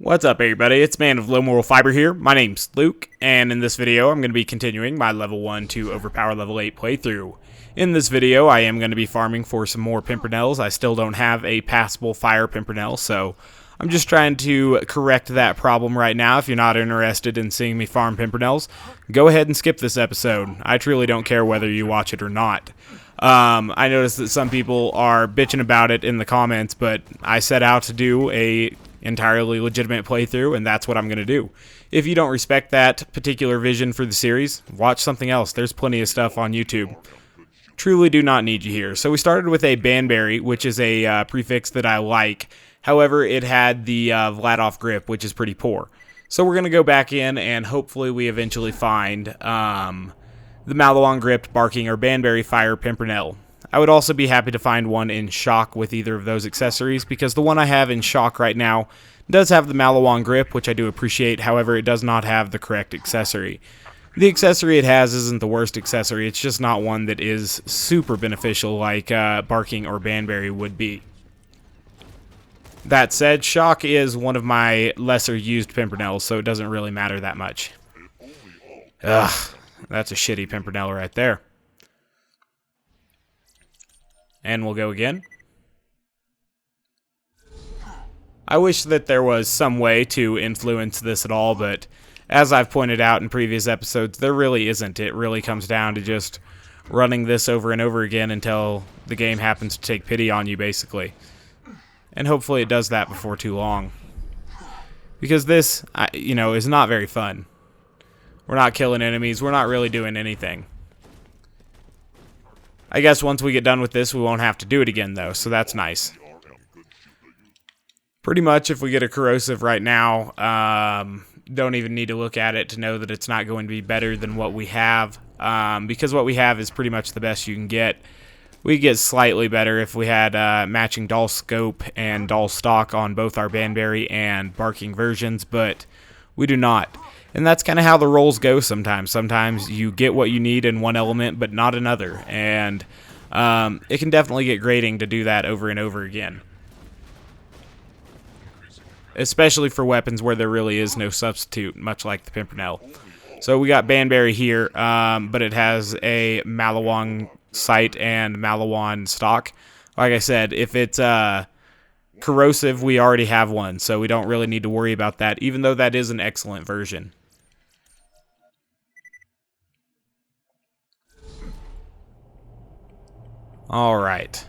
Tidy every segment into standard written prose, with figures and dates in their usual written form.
What's up, everybody? It's Man of Low Moral Fiber here. My name's Luke, and in this video I'm going to be continuing my level 1 to overpower level 8 playthrough. In this video I am going to be farming for some more pimpernels. I still don't have a passable fire pimpernel, so I'm just trying to correct that problem right now. If you're not interested in seeing me farm pimpernels, go ahead and skip this episode. I truly don't care whether you watch it or not. I noticed that some people are bitching about it in the comments, but I set out to do a entirely legitimate playthrough, and that's what I'm going to do. If you don't respect that particular vision for the series, watch something else. There's plenty of stuff on YouTube. Truly do not need you here. So we started with a banberry, which is a prefix that I like. However, it had the Vladoff grip, which is pretty poor. So we're going to go back in, and hopefully we eventually find the Malawan gripped, barking, or banberry fire pimpernel. I would also be happy to find one in shock with either of those accessories, because the one I have in shock right now does have the Malawan grip, which I do appreciate. However, it does not have the correct accessory. The accessory it has isn't the worst accessory, it's just not one that is super beneficial like barking or banberry would be. That said, shock is one of my lesser used pimpernels, so it doesn't really matter that much. Ugh, that's a shitty pimpernel right there. And we'll go again. I wish that there was some way to influence this at all, but as I've pointed out in previous episodes, there really isn't. It really comes down to just running this over and over again until the game happens to take pity on you, basically. And hopefully it does that before too long. Because this, is not very fun. We're not killing enemies. We're not really doing anything. I guess once we get done with this, we won't have to do it again, though, so that's nice. Pretty much, if we get a corrosive right now, don't even need to look at it to know that it's not going to be better than what we have, because what we have is pretty much the best you can get. We get slightly better if we had matching dull scope and dull stock on both our banberry and barking versions, but we do not. And that's kind of how the rolls go sometimes. Sometimes you get what you need in one element, but not another. And it can definitely get grating to do that over and over again. Especially for weapons where there really is no substitute, much like the Pimpernel. So we got Banberry here, but it has a Malawan sight and Malawan stock. Like I said, if it's corrosive, we already have one, so we don't really need to worry about that, even though that is an excellent version. Alright.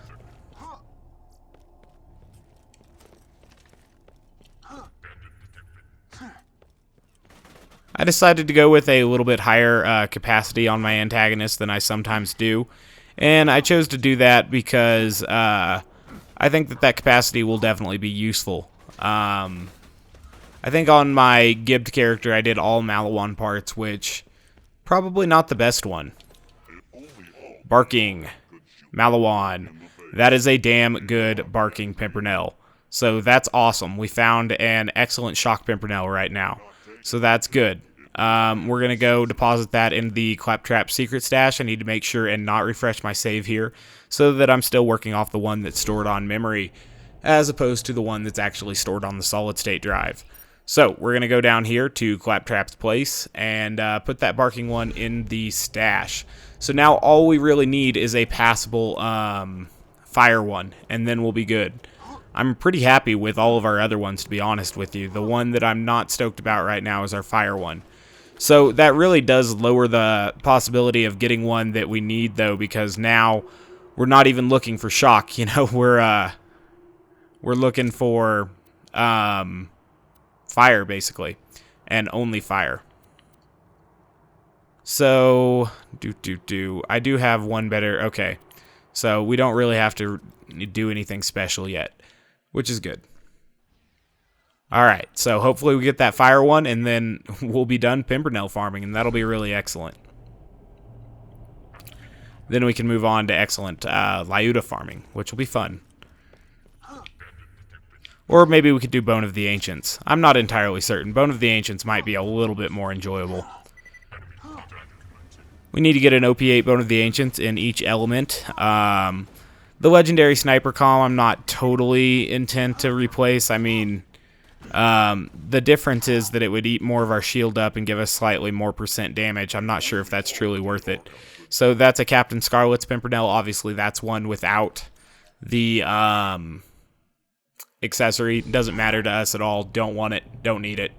I decided to go with a little bit higher capacity on my antagonist than I sometimes do. And I chose to do that because I think that capacity will definitely be useful. I think on my Gibbed character I did all Malawan parts, which probably not the best one. Barking. Malawan. That is a damn good barking pimpernel. So that's awesome. We found an excellent shock pimpernel right now. So that's good. We're going to go deposit that in the Claptrap secret stash. I need to make sure and not refresh my save here so that I'm still working off the one that's stored on memory as opposed to the one that's actually stored on the solid state drive. So we're going to go down here to Claptrap's place and put that barking one in the stash. So now all we really need is a passable fire one, and then we'll be good. I'm pretty happy with all of our other ones, to be honest with you. The one that I'm not stoked about right now is our fire one. So that really does lower the possibility of getting one that we need, though, because now we're not even looking for shock. We're looking for fire, basically, and only fire. So, I do have one better. Okay, so we don't really have to do anything special yet, which is good. Alright, so hopefully we get that fire one, and then we'll be done Pimpernel farming, and that'll be really excellent. Then we can move on to excellent Lyuda farming, which will be fun. Or maybe we could do Bone of the Ancients. I'm not entirely certain. Bone of the Ancients might be a little bit more enjoyable. We need to get an OP8 Bone of the Ancients in each element. The legendary sniper comm I'm not totally intent to replace. I mean, The difference is that it would eat more of our shield up and give us slightly more % damage. I'm not sure if that's truly worth it. So that's a Captain Scarlet's Pimpernel. Obviously, that's one without the accessory. Doesn't matter to us at all. Don't want it. Don't need it.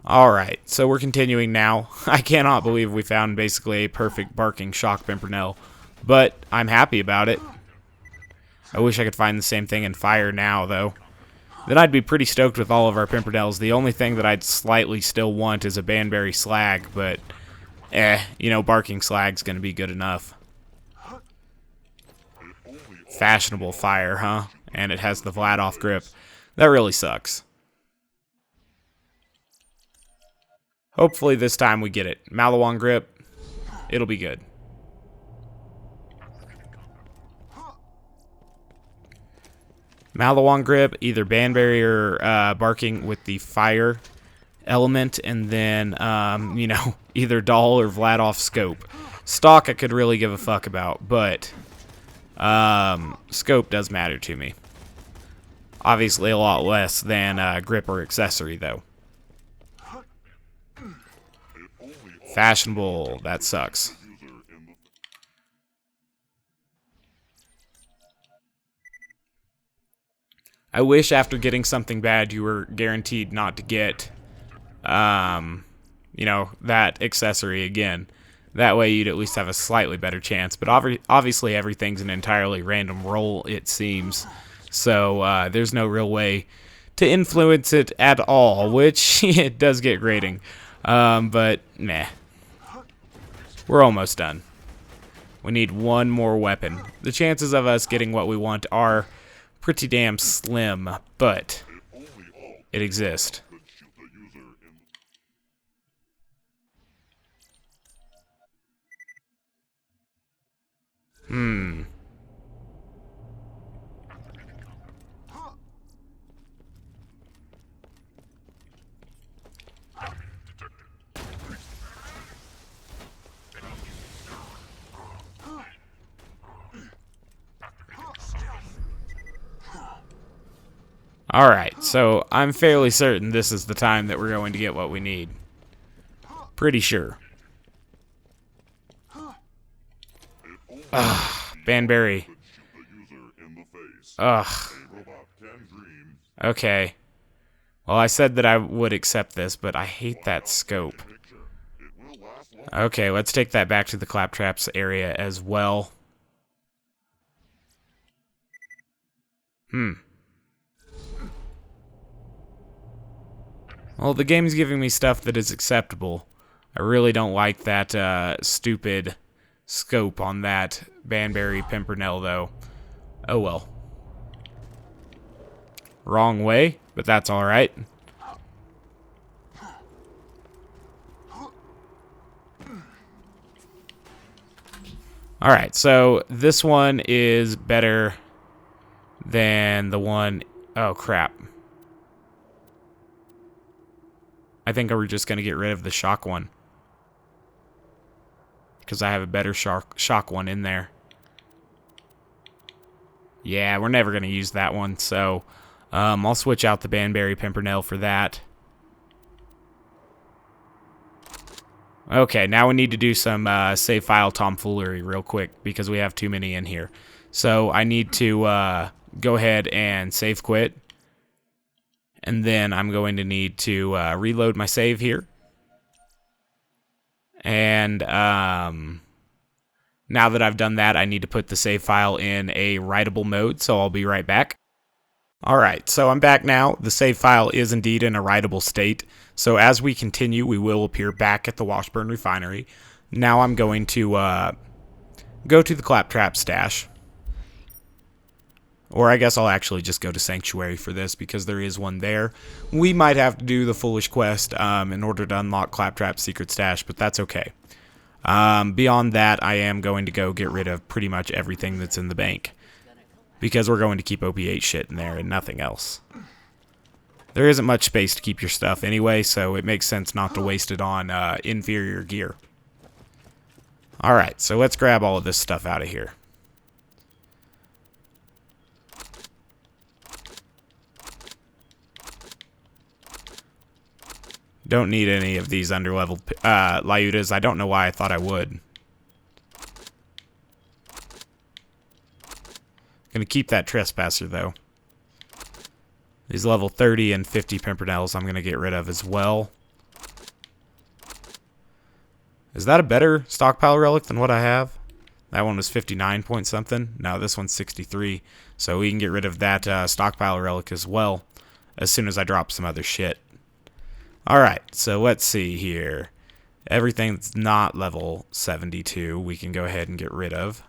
Alright, so we're continuing now. I cannot believe we found basically a perfect barking shock Pimpernel, but I'm happy about it. I wish I could find the same thing in fire now, though. Then I'd be pretty stoked with all of our Pimpernels. The only thing that I'd slightly still want is a Banberry Slag, but, you know, barking Slag's gonna be good enough. Fashionable fire, huh? And it has the Vladoff grip. That really sucks. Hopefully this time we get it. Malawan grip, it'll be good. Malawan grip, either Banberry or barking with the fire element, and then, you know, either Doll or Vladoff scope. Stock I could really give a fuck about, but scope does matter to me. Obviously a lot less than grip or accessory, though. Fashionable, that sucks. I wish after getting something bad you were guaranteed not to get, you know, that accessory again. That way you'd at least have a slightly better chance. But obviously everything's an entirely random roll, it seems. So there's no real way to influence it at all, which it does get grating. But, meh. We're almost done. We need one more weapon. The chances of us getting what we want are pretty damn slim, but it exists. Alright, so I'm fairly certain this is the time that we're going to get what we need. Pretty sure. Ugh, Banberry. Ugh. Okay. Well, I said that I would accept this, but I hate that scope. Okay, let's take that back to the Claptraps area as well. Well, the game's giving me stuff that is acceptable. I really don't like that stupid scope on that Banberry Pimpernel, though. Oh well. Wrong way, but that's alright. Alright, so this one is better than the one... Oh, crap. I think we're just going to get rid of the shock one. Because I have a better shock one in there. Yeah, we're never going to use that one, so I'll switch out the Banberry Pimpernel for that. Okay, now we need to do some save file tomfoolery real quick because we have too many in here. So I need to go ahead and save quit. And then I'm going to need to reload my save here. And now that I've done that, I need to put the save file in a writable mode, so I'll be right back. Alright, so I'm back now. The save file is indeed in a writable state. So as we continue, we will appear back at the Washburn Refinery. Now I'm going to go to the Claptrap stash. Or I guess I'll actually just go to Sanctuary for this because there is one there. We might have to do the foolish quest in order to unlock Claptrap's secret stash, but that's okay. Beyond that, I am going to go get rid of pretty much everything that's in the bank. Because we're going to keep OP8 shit in there and nothing else. There isn't much space to keep your stuff anyway, so it makes sense not to waste it on inferior gear. Alright, so let's grab all of this stuff out of here. Don't need any of these underleveled Lyudas. I don't know why I thought I would. Gonna keep that Trespasser, though. These level 30 and 50 Pimpernels I'm gonna get rid of as well. Is that a better stockpile relic than what I have? That one was 59 point something. No, this one's 63. So we can get rid of that stockpile relic as well as soon as I drop some other shit. Alright, so let's see here. Everything that's not level 72 we can go ahead and get rid of.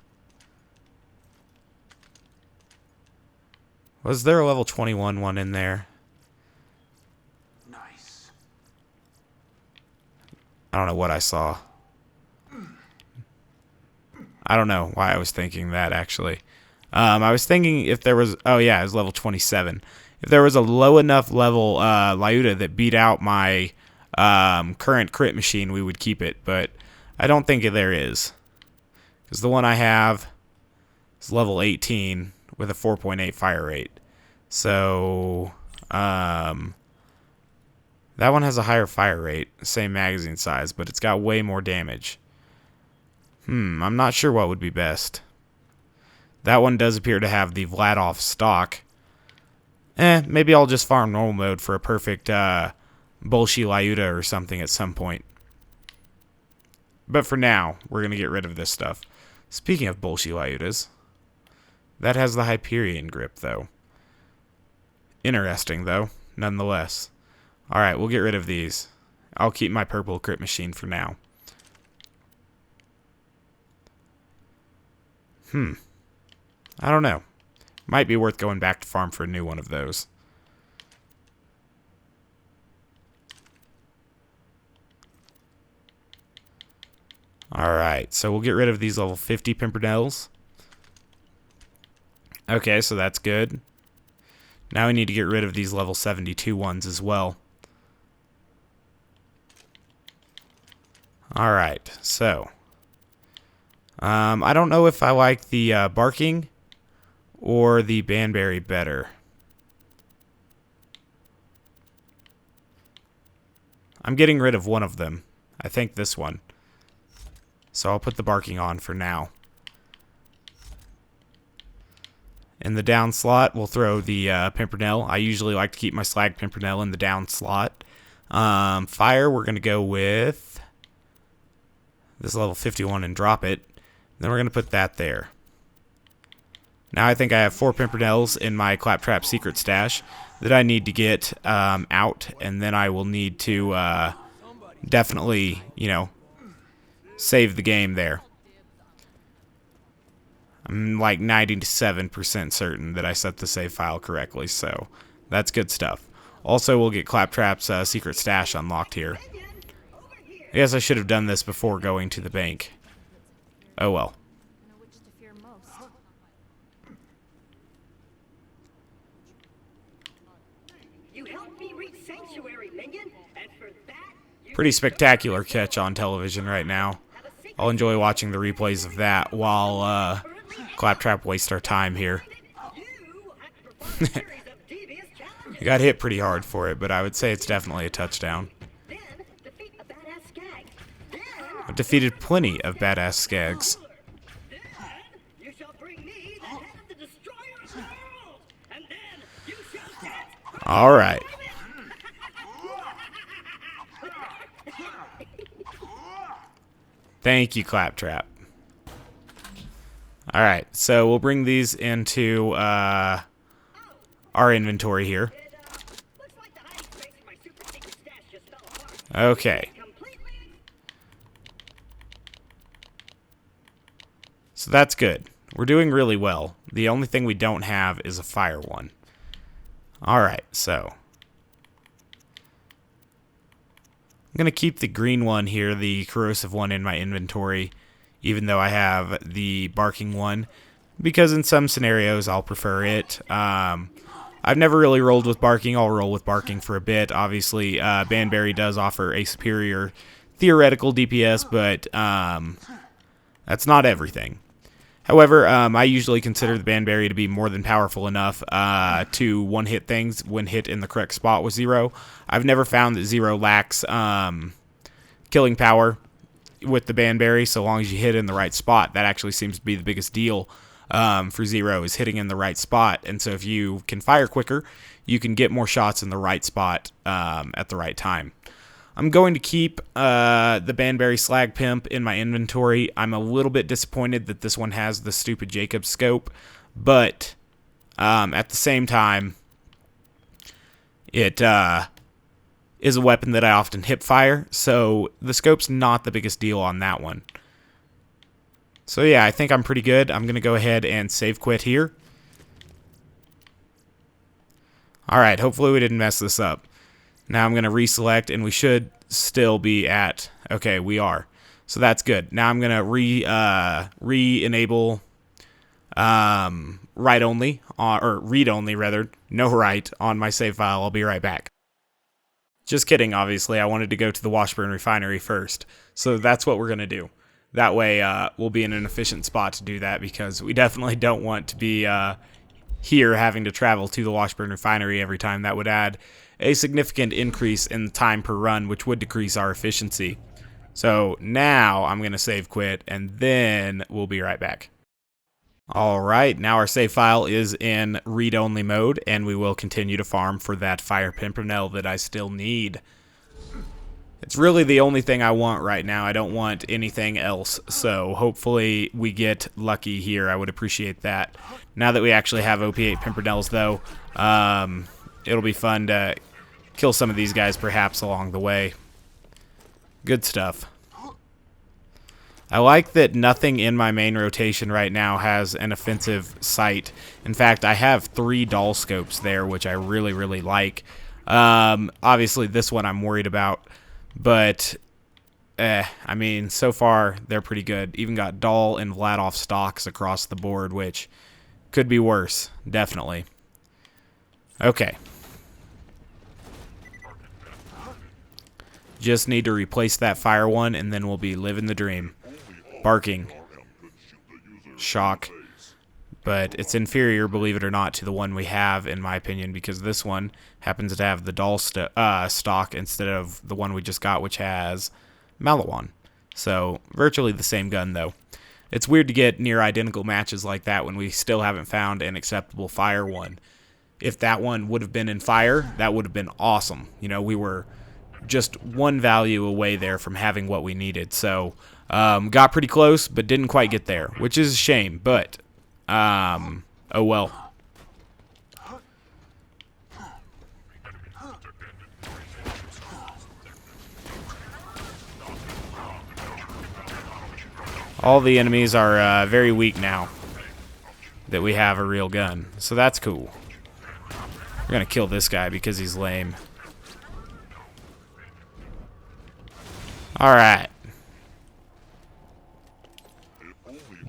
Was there a level 21 one in there? Nice. I don't know what I saw. I don't know why I was thinking that, actually. I was thinking if there was... Oh, yeah, it was level 27. If there was a low enough level Lyuda that beat out my current crit machine, we would keep it. But I don't think there is. Because the one I have is level 18 with a 4.8 fire rate. So, that one has a higher fire rate. Same magazine size, but it's got way more damage. I'm not sure what would be best. That one does appear to have the Vladov stock. Maybe I'll just farm normal mode for a perfect Bolshi Lyuda or something at some point. But for now, we're going to get rid of this stuff. Speaking of Bolshi Lyudas, that has the Hyperion grip, though. Interesting, though, nonetheless. Alright, we'll get rid of these. I'll keep my purple crit machine for now. I don't know. Might be worth going back to farm for a new one of those. Alright, so we'll get rid of these level 50 Pimpernels. Okay, so that's good. Now we need to get rid of these level 72 ones as well. Alright, so... I don't know if I like the barking or the banberry better. I'm getting rid of one of them. I think this one. So I'll put the barking on for now. In the down slot, we'll throw the Pimpernel. I usually like to keep my slag Pimpernel in the down slot. Fire, we're going to go with this level 51 and drop it. Then we're going to put that there. Now I think I have 4 Pimpernels in my Claptrap secret stash that I need to get out. And then I will need to definitely, you know, save the game there. I'm like 97% certain that I set the save file correctly, so that's good stuff. Also, we'll get Claptrap's secret stash unlocked here. I guess I should have done this before going to the bank. Oh well. Pretty spectacular catch on television right now. I'll enjoy watching the replays of that while Claptrap wastes our time here. He got hit pretty hard for it, but I would say it's definitely a touchdown. I've defeated plenty of badass skags. Alright. Thank you, Claptrap. Alright, so we'll bring these into our inventory here. Okay. So that's good. We're doing really well. The only thing we don't have is a fire one. Alright, so I'm going to keep the green one here, the corrosive one, in my inventory, even though I have the barking one, because in some scenarios I'll prefer it. I've never really rolled with barking. I'll roll with barking for a bit. Obviously, Banberry does offer a superior theoretical DPS, but that's not everything. However, I usually consider the Banberry to be more than powerful enough to one-hit things when hit in the correct spot with Zero. I've never found that Zero lacks killing power with the Banberry, so long as you hit in the right spot. That actually seems to be the biggest deal for Zero, is hitting in the right spot. And so if you can fire quicker, you can get more shots in the right spot at the right time. I'm going to keep the Banberry Slag Pimp in my inventory. I'm a little bit disappointed that this one has the stupid Jacob scope, but at the same time, it is a weapon that I often hip fire, so the scope's not the biggest deal on that one. So yeah, I think I'm pretty good. I'm going to go ahead and save quit here. Alright, hopefully we didn't mess this up. Now I'm going to reselect, and we should still be at... Okay, we are. So that's good. Now I'm going to re-enable write only, or read only rather, no write on my save file. I'll be right back. Just kidding, obviously. I wanted to go to the Washburn Refinery first. So that's what we're going to do. That way we'll be in an efficient spot to do that, because we definitely don't want to be here having to travel to the Washburn Refinery every time. That would add a significant increase in the time per run, which would decrease our efficiency. So now I'm going to save quit, and then we'll be right back. Alright, now our save file is in read-only mode, and we will continue to farm for that fire pimpernel that I still need. It's really the only thing I want right now. I don't want anything else, so hopefully we get lucky here. I would appreciate that. Now that we actually have OP8 pimpernels, though, it'll be fun to kill some of these guys perhaps along the way. Good stuff. I like that nothing in my main rotation right now has an offensive sight. In fact, I have 3 doll scopes there, which I really, really like. Obviously, this one I'm worried about, but I mean, so far they're pretty good. Even got doll and Vladoff stocks across the board, which could be worse, definitely. Okay. Just need to replace that fire one, and then we'll be living the dream. Barking. Shock. But it's inferior, believe it or not, to the one we have, in my opinion, because this one happens to have the doll stock instead of the one we just got, which has Malawan. So, virtually the same gun, though. It's weird to get near identical matches like that when we still haven't found an acceptable fire one. If that one would have been in fire, that would have been awesome. You know, we were just one value away there from having what we needed. So, got pretty close, but didn't quite get there, which is a shame, but, oh well. All the enemies are very weak now that we have a real gun, so that's cool. We're gonna kill this guy because he's lame. Alright.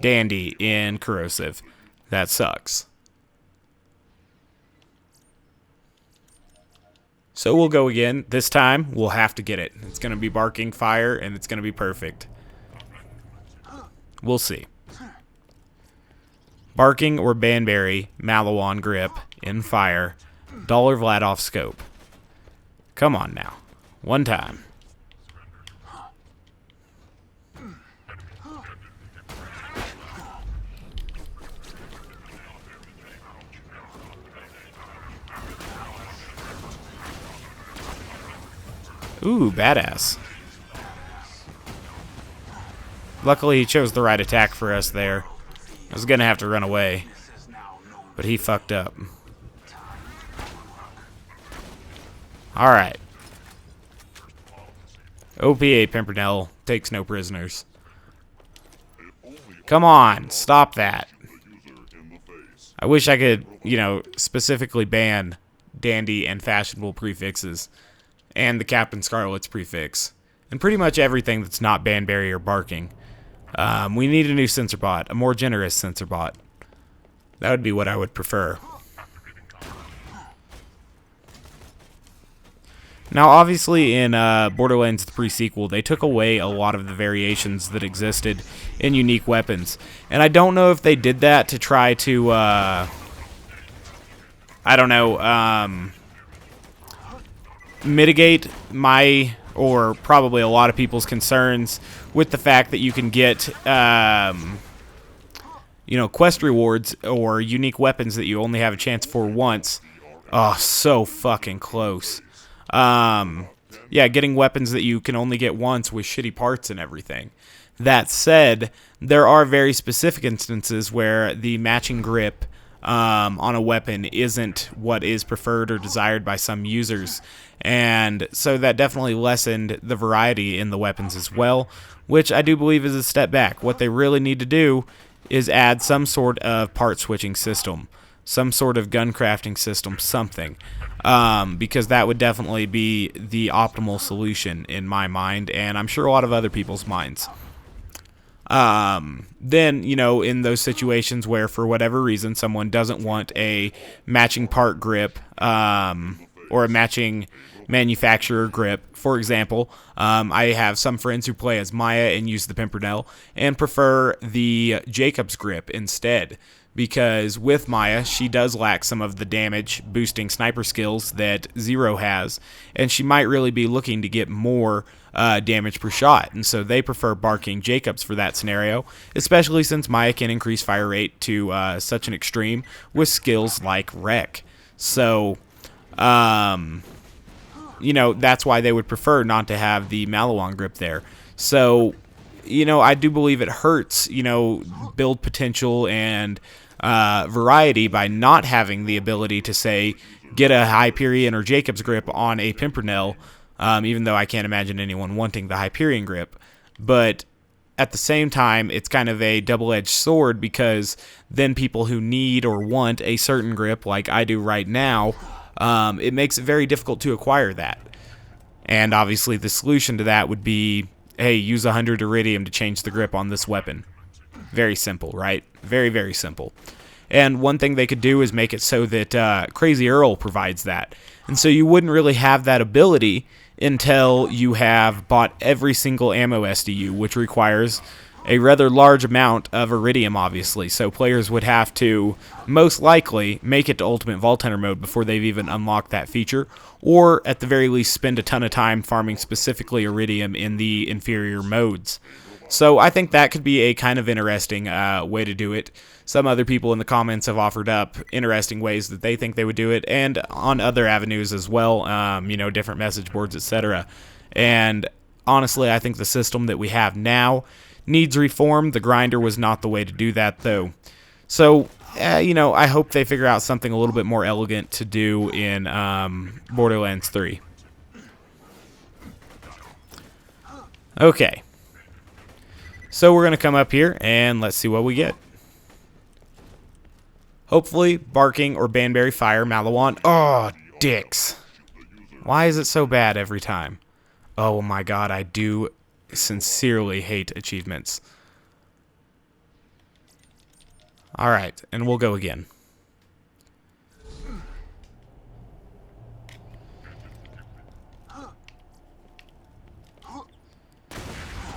Dandy in corrosive. That sucks. So we'll go again. This time, we'll have to get it. It's going to be barking fire, and it's going to be perfect. We'll see. Barking or Banberry, Malawan grip, in fire, Dollar Vladoff scope. Come on now. One time. Ooh, badass. Luckily, he chose the right attack for us there. I was gonna have to run away, but he fucked up. Alright. OP8 Pimpernel takes no prisoners. Come on, stop that. I wish I could, you know, specifically ban dandy and fashionable prefixes. And the Captain Scarlet's prefix. And pretty much everything that's not Banberry or barking. We need a new sensor bot. A more generous sensor bot. That would be what I would prefer. Now, obviously, in Borderlands the pre-sequel, they took away a lot of the variations that existed in unique weapons. And I don't know if they did that to try to, I don't know, mitigate my, or probably a lot of people's concerns with the fact that you can get, you know, quest rewards or unique weapons that you only have a chance for once. Oh, so fucking close. Yeah, getting weapons that you can only get once with shitty parts and everything. That said, there are very specific instances where the matching grip on a weapon isn't what is preferred or desired by some users. And so that definitely lessened the variety in the weapons as well, which I do believe is a step back. What they really need to do is add some sort of part switching system, some sort of gun crafting system, something. Because that would definitely be the optimal solution in my mind, and I'm sure a lot of other people's minds. Then, you know, in those situations where for whatever reason someone doesn't want a matching part grip, or a matching manufacturer grip, for example, I have some friends who play as Maya and use the Pimpernel and prefer the Jacob's grip instead. Because with Maya, she does lack some of the damage boosting sniper skills that Zero has, and she might really be looking to get more damage per shot, and so they prefer barking Jacobs for that scenario, especially since Maya can increase fire rate to such an extreme with skills like Wreck. So, you know, that's why they would prefer not to have the Malawan grip there. So, you know, I do believe it hurts, you know, build potential and variety by not having the ability to, say, get a Hyperion or Jacob's grip on a Pimpernel, even though I can't imagine anyone wanting the Hyperion grip. But at the same time, it's kind of a double-edged sword, because then people who need or want a certain grip, like I do right now, it makes it very difficult to acquire that. And obviously the solution to that would be, hey, use 100 Iridium to change the grip on this weapon. Very simple, right? Very, very simple. And one thing they could do is make it so that Crazy Earl provides that. And so you wouldn't really have that ability until you have bought every single ammo SDU, which requires a rather large amount of Iridium, obviously. So players would have to, most likely, make it to Ultimate Vault Hunter mode before they've even unlocked that feature, or at the very least spend a ton of time farming specifically Iridium in the inferior modes. So I think that could be a kind of interesting way to do it. Some other people in the comments have offered up interesting ways that they think they would do it, and on other avenues as well, you know, different message boards, etc. And honestly, I think the system that we have now needs reform. The grinder was not the way to do that, though. So, you know, I hope they figure out something a little bit more elegant to do in Borderlands 3. Okay. So we're going to come up here and let's see what we get. Hopefully, Barking or Banberry Fire, Malawan. Oh, dicks. Why is it so bad every time? Oh my god, I do sincerely hate achievements. Alright, and we'll go again.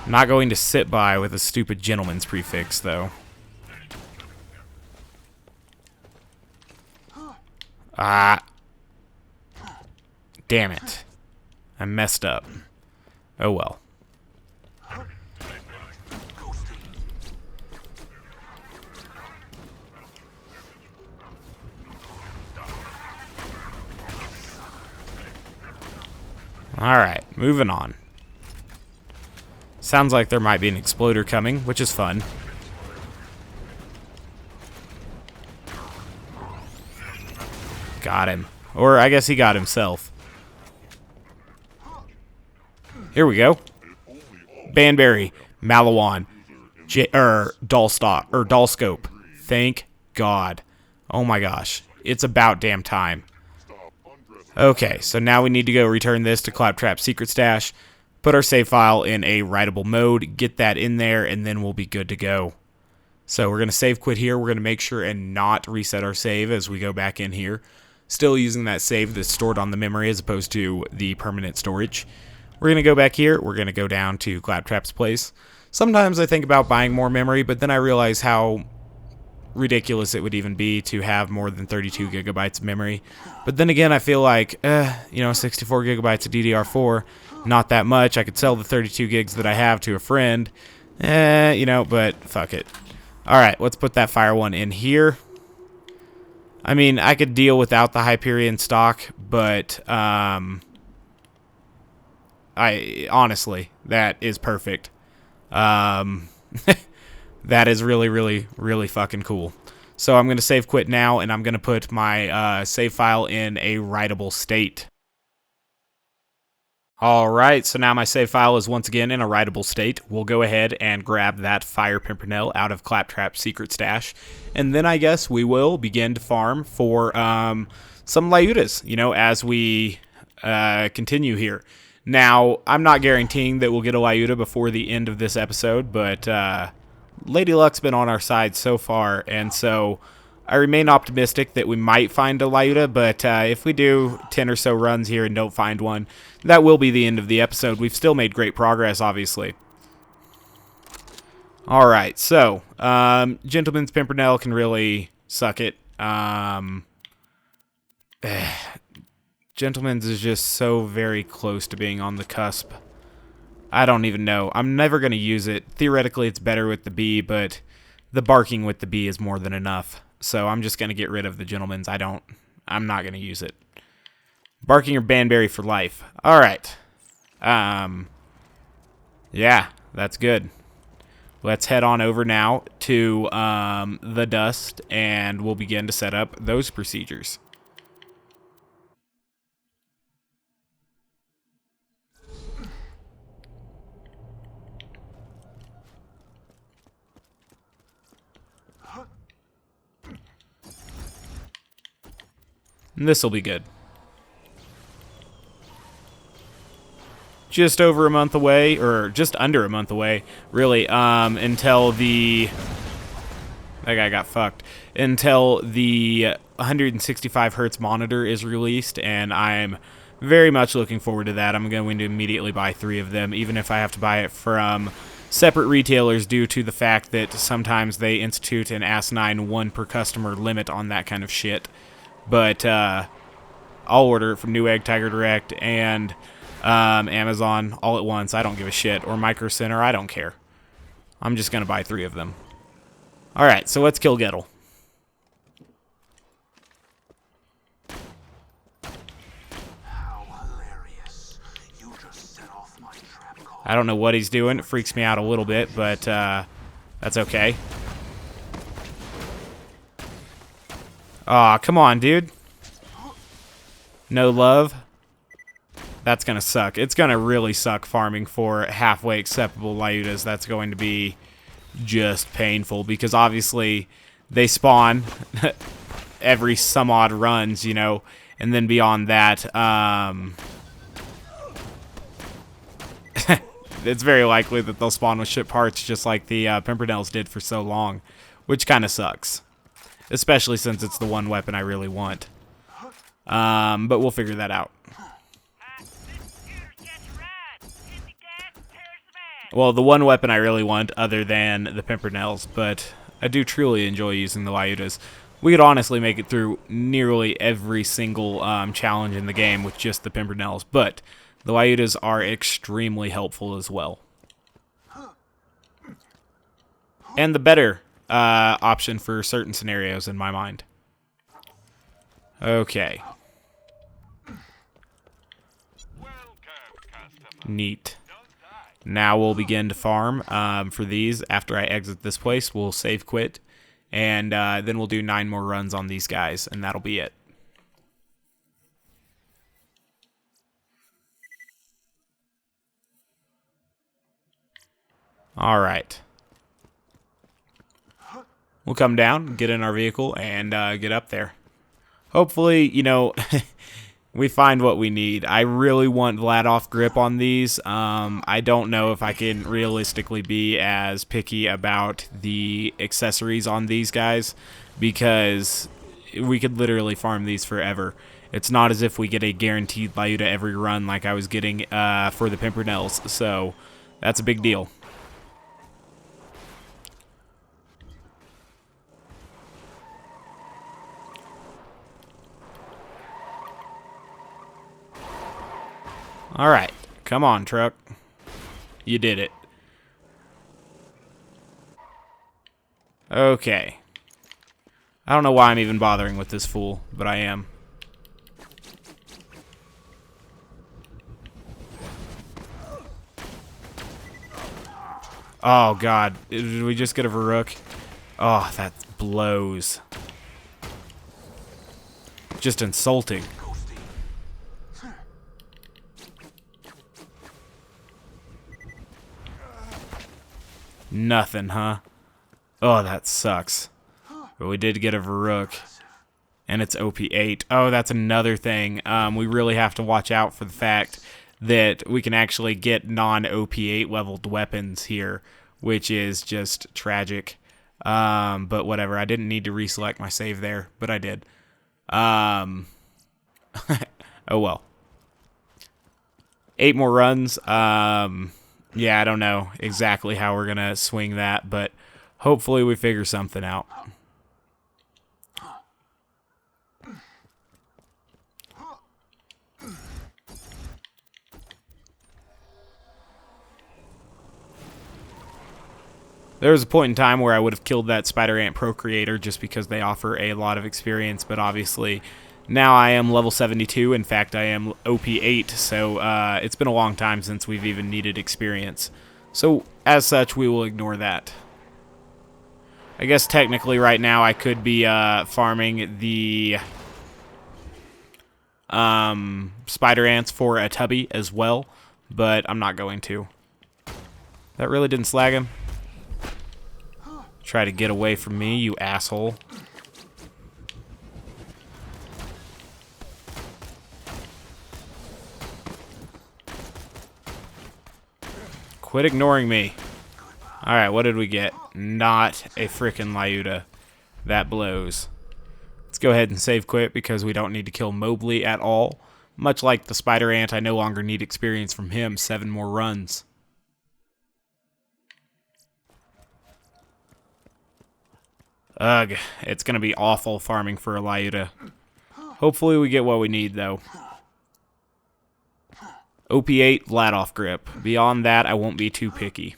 I'm not going to sit by with a stupid gentleman's prefix, though. Ah. Damn it. I messed up. Oh well. Alright, moving on. Sounds like there might be an exploder coming, which is fun. Got him. Or I guess he got himself. Here we go. Banberry, Malawan, Dollscope. Thank God. Oh my gosh. It's about damn time. Okay, so now we need to go return this to Claptrap's secret stash, put our save file in a writable mode, get that in there, and then we'll be good to go. So we're going to save quit here. We're going to make sure and not reset our save as we go back in here. still using that save that's stored on the memory as opposed to the permanent storage. We're going to go back here. We're going to go down to Claptrap's place. Sometimes I think about buying more memory, but then I realize how ridiculous it would even be to have more than 32 gigabytes of memory. But then again, I feel like, 64 gigabytes of DDR4, not that much. I could sell the 32 gigs that I have to a friend, but fuck it. Alright, let's put that Fire one in here. I mean, I could deal without the Hyperion stock, but, honestly, that is perfect. That is really, really, really fucking cool. So I'm going to save quit now, and I'm going to put my save file in a writable state. Alright, so now my save file is once again in a writable state. We'll go ahead and grab that Fire Pimpernel out of Claptrap's secret stash, and then I guess we will begin to farm for some Lyudas, as we continue here. Now, I'm not guaranteeing that we'll get a Lyuda before the end of this episode, but Lady Luck's been on our side so far, and so I remain optimistic that we might find a Lyuda, but if we do 10 or so runs here and don't find one, that will be the end of the episode. We've still made great progress, obviously. Alright, so, Gentleman's Pimpernel can really suck it. Gentleman's is just so very close to being on the cusp. I don't even know. I'm never going to use it. Theoretically, it's better with the bee, but the barking with the bee is more than enough. So I'm just going to get rid of the Gentleman's. I'm not going to use it. Barking or Banberry for life. Alright. Yeah, that's good. Let's head on over now to the dust, and we'll begin to set up those procedures. And this will be good. Just over a month away, or just under a month away, really, until the... That guy got fucked. Until the 165 hertz monitor is released, and I'm very much looking forward to that. I'm going to immediately buy 3 of them, even if I have to buy it from separate retailers due to the fact that sometimes they institute an asinine 1 per customer limit on that kind of shit. But I'll order it from Newegg, Tiger Direct, and Amazon all at once. I don't give a shit. Or Micro Center. I don't care. I'm just going to buy 3 of them. Alright, so let's kill Gettle. How hilarious. You just set off my trap call. I don't know what he's doing. It freaks me out a little bit, but that's okay. Aw, come on, dude. No love. That's gonna suck. It's gonna really suck farming for halfway acceptable Lyudas. That's going to be just painful, because obviously they spawn every some odd runs, and then beyond that, it's very likely that they'll spawn with ship parts just like the Pimpernels did for so long, which kind of sucks. Especially since it's the one weapon I really want. But we'll figure that out. Well, the one weapon I really want, other than the Pimpernels, but I do truly enjoy using the Lyudas. We could honestly make it through nearly every single challenge in the game with just the Pimpernels, but the Lyudas are extremely helpful as well. And the better option for certain scenarios in my mind. Okay. Neat. Now we'll begin to farm for these. After I exit this place, we'll save quit, and then we'll do 9 more runs on these guys, and that'll be it. Alright. We'll come down, get in our vehicle, and get up there. Hopefully, we find what we need. I really want Vladoff grip on these. I don't know if I can realistically be as picky about the accessories on these guys, because we could literally farm these forever. It's not as if we get a guaranteed Lyuda every run like I was getting for the Pimpernels, so that's a big deal. Alright, come on, truck. You did it. Okay. I don't know why I'm even bothering with this fool, but I am. Oh, God. Did we just get a Varrook? Oh, that blows. Just insulting. Nothing, huh? Oh, that sucks. But we did get a Varrook. And it's OP8. Oh, that's another thing. We really have to watch out for the fact that we can actually get non-OP8 leveled weapons here, which is just tragic. But whatever. I didn't need to reselect my save there, but I did. Oh, well. 8 more runs. Yeah, I don't know exactly how we're going to swing that, but hopefully we figure something out. There was a point in time where I would have killed that Spider Ant Procreator just because they offer a lot of experience, but obviously now I am level 72. In fact, I am OP8, so it's been a long time since we've even needed experience. So, as such, we will ignore that. I guess technically right now I could be farming the Spider Ants for a Tubby as well, but I'm not going to. That really didn't slag him. Try to get away from me, you asshole. Quit ignoring me. Alright, what did we get? Not a frickin' Lyuda. That blows. Let's go ahead and save quit because we don't need to kill Mobley at all. Much like the Spider Ant, I no longer need experience from him. 7 more runs. Ugh, it's going to be awful farming for a Lyuda. Hopefully we get what we need, though. OP8, flat off grip. Beyond that, I won't be too picky.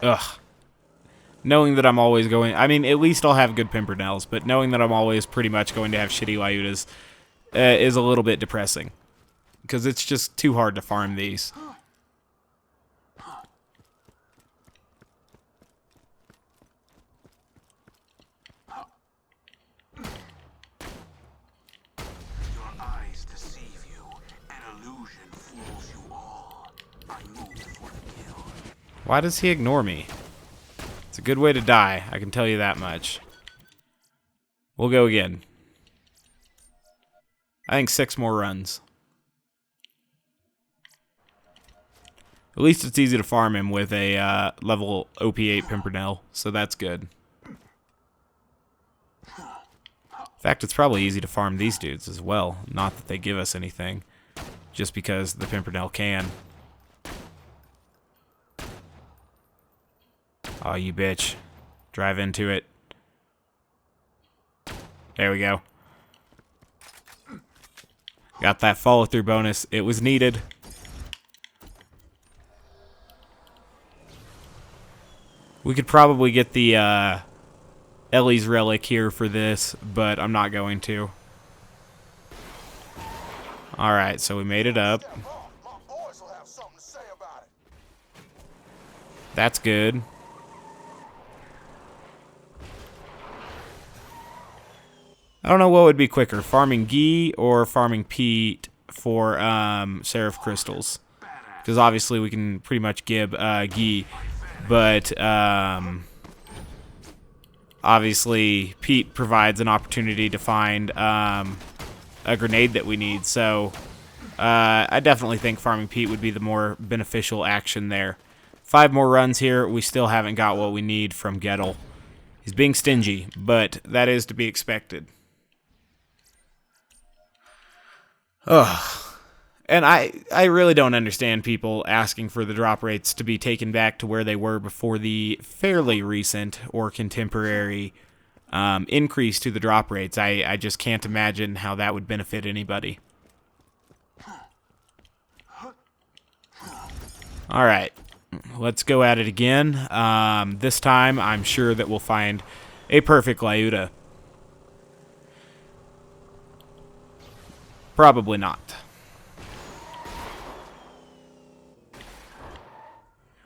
Ugh. Knowing that I'm always going... I mean, at least I'll have good Pimpernels, but knowing that I'm always pretty much going to have shitty Lyudas is a little bit depressing. Because it's just too hard to farm these. Your eyes deceive you. An illusion fools you all. I move for the kill. Why does he ignore me? It's a good way to die, I can tell you that much. We'll go again. I think 6 more runs. At least it's easy to farm him with a level OP8 Pimpernel, so that's good. In fact, it's probably easy to farm these dudes as well. Not that they give us anything, just because the Pimpernel can. Oh, you bitch. Drive into it. There we go. Got that follow-through bonus. It was needed. We could probably get the Ellie's Relic here for this, but I'm not going to. Alright, so we made it up. That's good. I don't know what would be quicker, farming Guy or farming Pete for Seraph Crystals. Because obviously we can pretty much give Guy, but obviously Pete provides an opportunity to find a grenade that we need. So I definitely think farming Pete would be the more beneficial action there. 5 more runs here. We still haven't got what we need from Gettle. He's being stingy, but that is to be expected. Ugh. And I really don't understand people asking for the drop rates to be taken back to where they were before the fairly recent or contemporary increase to the drop rates. I just can't imagine how that would benefit anybody. Alright, let's go at it again. This time, I'm sure that we'll find a perfect Lyuda. Probably not.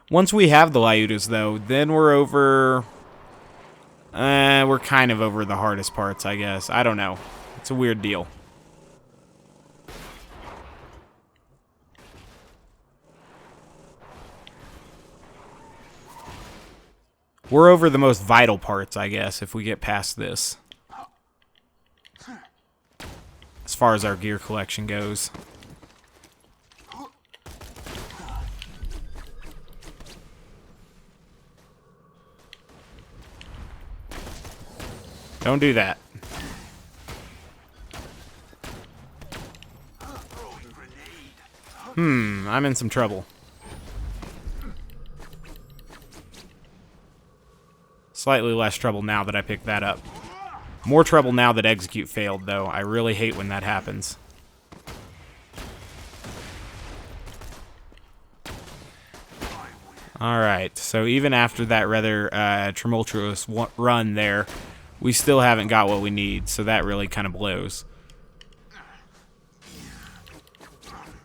Once we have the Lyudas, though, then we're over... we're kind of over the hardest parts, I guess. I don't know. It's a weird deal. We're over the most vital parts, I guess, if we get past this. As far as our gear collection goes. Don't do that. I'm in some trouble. Slightly less trouble now that I picked that up. More trouble now that execute failed, though. I really hate when that happens. Alright, so even after that rather tumultuous run there, we still haven't got what we need, so that really kind of blows.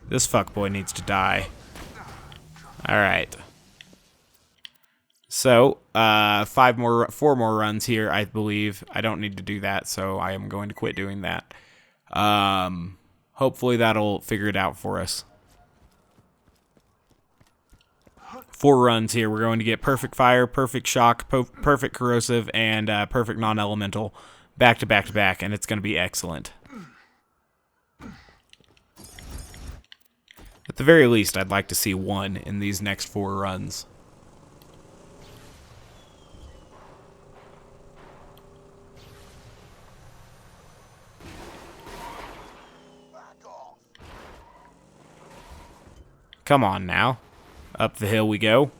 This fuckboy needs to die. Alright. So, 4 more runs here, I believe. I don't need to do that, so I am going to quit doing that. Hopefully that'll figure it out for us. 4 runs here. We're going to get perfect fire, perfect shock, perfect corrosive, and perfect non-elemental back to back to back, and it's going to be excellent. At the very least, I'd like to see 1 in these next 4 runs. Come on now. Up the hill we go.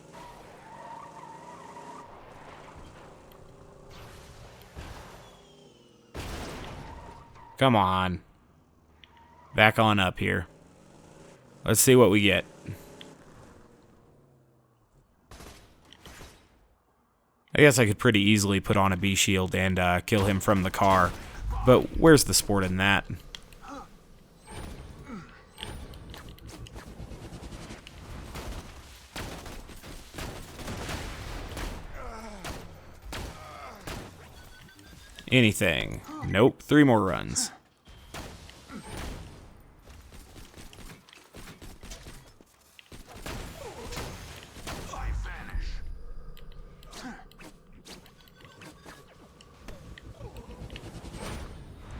Come on. Back on up here. Let's see what we get. I guess I could pretty easily put on a B shield and kill him from the car. But where's the sport in that? Anything. Nope. 3 more runs.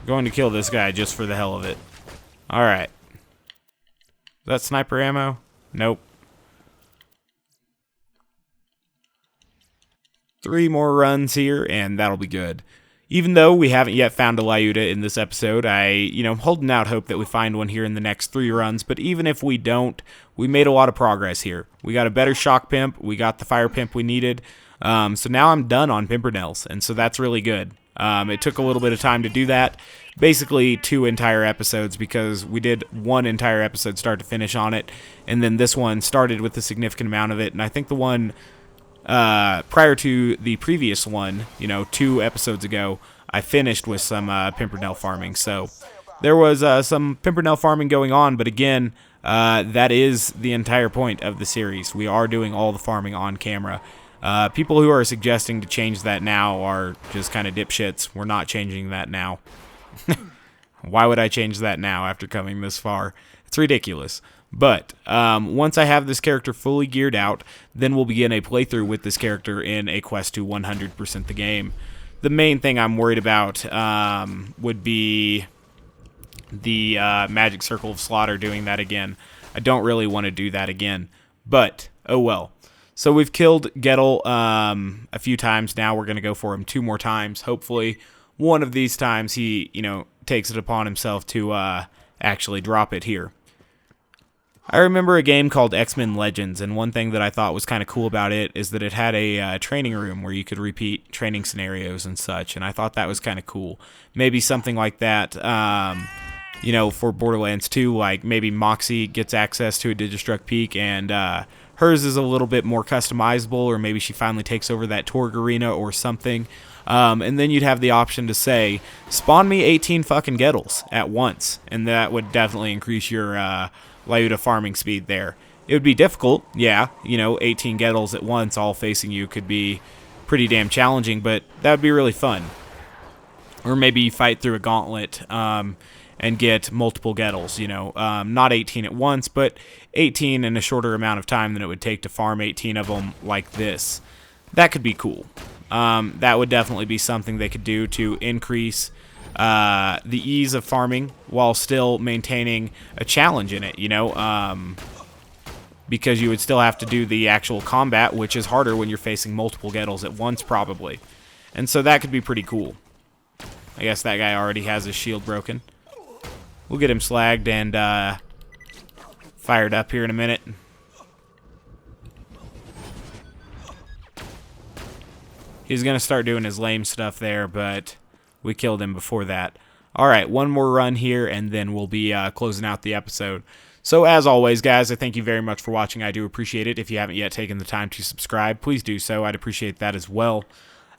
Going to kill this guy just for the hell of it. Alright. Is that sniper ammo? Nope. 3 more runs here, and that'll be good. Even though we haven't yet found a Lyuda in this episode, I'm holding out hope that we find one here in the next 3 runs, but even if we don't, we made a lot of progress here. We got a better shock pimp, we got the fire pimp we needed, so now I'm done on pimpernels, and so that's really good. It took a little bit of time to do that, basically 2 entire episodes, because we did 1 entire episode start to finish on it, and then this one started with a significant amount of it, and I think the one prior to the previous one, 2 episodes ago, I finished with some pimpernel farming. So there was some pimpernel farming going on, but again, that is the entire point of the series. We are doing all the farming on camera. People who are suggesting to change that now are just kind of dipshits. We're not changing that now. Why would I change that now after coming this far? It's ridiculous. But once I have this character fully geared out, then we'll begin a playthrough with this character in a quest to 100% the game. the main thing I'm worried about would be the Magic Circle of Slaughter doing that again. I don't really want to do that again, but oh well. So we've killed Gettle a few times now. We're going to go for him 2 more times. Hopefully one of these times he, takes it upon himself to actually drop it here. I remember a game called X-Men Legends, and one thing that I thought was kind of cool about it is that it had a training room where you could repeat training scenarios and such, and I thought that was kind of cool. Maybe something like that, for Borderlands 2, like maybe Moxie gets access to a Digistruct Peak, and hers is a little bit more customizable, or maybe she finally takes over that Torg arena or something. And then you'd have the option to say, spawn me 18 fucking Gettles at once, and that would definitely increase your Lyuda farming speed there. It would be difficult, yeah, 18 Gettles at once all facing you could be pretty damn challenging, but that would be really fun. Or maybe you fight through a gauntlet and get multiple Gettles, not 18 at once, but 18 in a shorter amount of time than it would take to farm 18 of them like this. That could be cool. That would definitely be something they could do to increase the ease of farming while still maintaining a challenge in it, because you would still have to do the actual combat, which is harder when you're facing multiple Gettles at once, probably. And so that could be pretty cool. I guess that guy already has his shield broken. We'll get him slagged and fired up here in a minute. He's going to start doing his lame stuff there, but we killed him before that. Alright, one more run here, and then we'll be closing out the episode. So, as always, guys, I thank you very much for watching. I do appreciate it. If you haven't yet taken the time to subscribe, please do so. I'd appreciate that as well.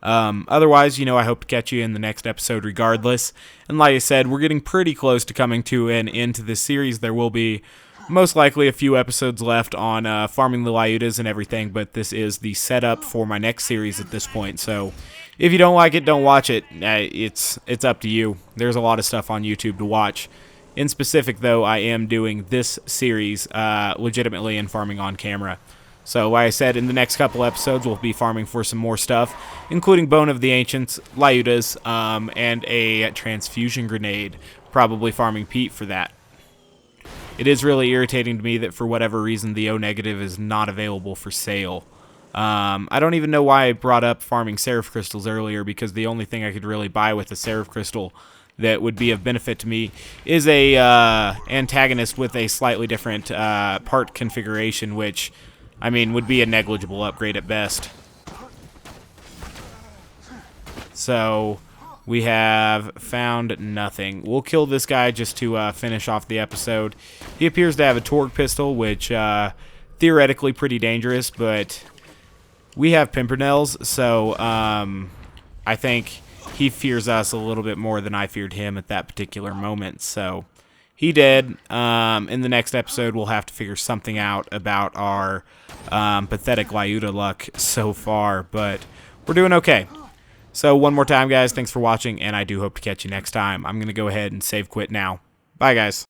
Otherwise, I hope to catch you in the next episode regardless. And like I said, we're getting pretty close to coming to an end to this series. There will be most likely a few episodes left on farming the Lyudas and everything, but this is the setup for my next series at this point. So if you don't like it, don't watch it. It's up to you. There's a lot of stuff on YouTube to watch. In specific, though, I am doing this series legitimately and farming on camera. So, like I said, in the next couple episodes, we'll be farming for some more stuff, including Bone of the Ancients, Lyudas, and a transfusion grenade. Probably farming Pete for that. It is really irritating to me that for whatever reason the O negative is not available for sale. I don't even know why I brought up farming Seraph Crystals earlier, because the only thing I could really buy with a Seraph Crystal that would be of benefit to me is a antagonist with a slightly different part configuration, which, would be a negligible upgrade at best. So we have found nothing. We'll kill this guy just to finish off the episode. He appears to have a Torg pistol, which theoretically pretty dangerous, but we have Pimpernels, so I think he fears us a little bit more than I feared him at that particular moment. So he did. In the next episode, we'll have to figure something out about our pathetic Lyuda luck so far, but we're doing okay. So one more time, guys, thanks for watching, and I do hope to catch you next time. I'm going to go ahead and save quit now. Bye, guys.